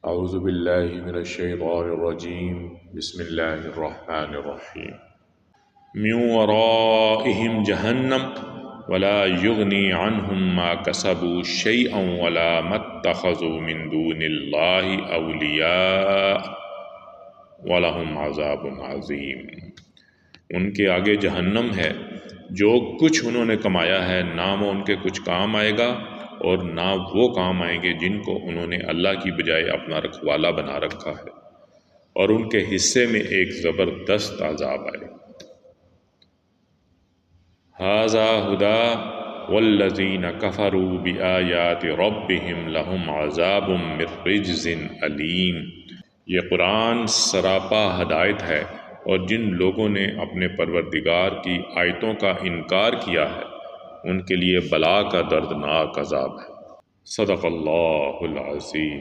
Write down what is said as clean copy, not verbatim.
اعوذ باللہ من الشیطان الرجیم بسم اللہ الرحمن الرحیم من ورائہم جہنم ولا یغنی عنہم ما کسبوا شیئا ولا ما اتخذوا من دون اللہ اولیاء ولہم عذاب عظیم۔ ان کے آگے جہنم ہے، جو کچھ انہوں نے کمایا ہے نہ وہ ان کے کچھ کام آئے گا اور نہ وہ کام آئیں گے جن کو انہوں نے اللہ کی بجائے اپنا رکھوالا بنا رکھا ہے، اور ان کے حصے میں ایک زبردست عذاب آئے گا۔ ھذا ھدی والذین کفروا بآیات ربہم لہم عذاب من رجز علیم۔ یہ قرآن سراپا ہدایت ہے، اور جن لوگوں نے اپنے پروردگار کی آیتوں کا انکار کیا ہے ان کے لیے بلا کا دردناک عذاب ہے۔ صدق اللہ العظیم۔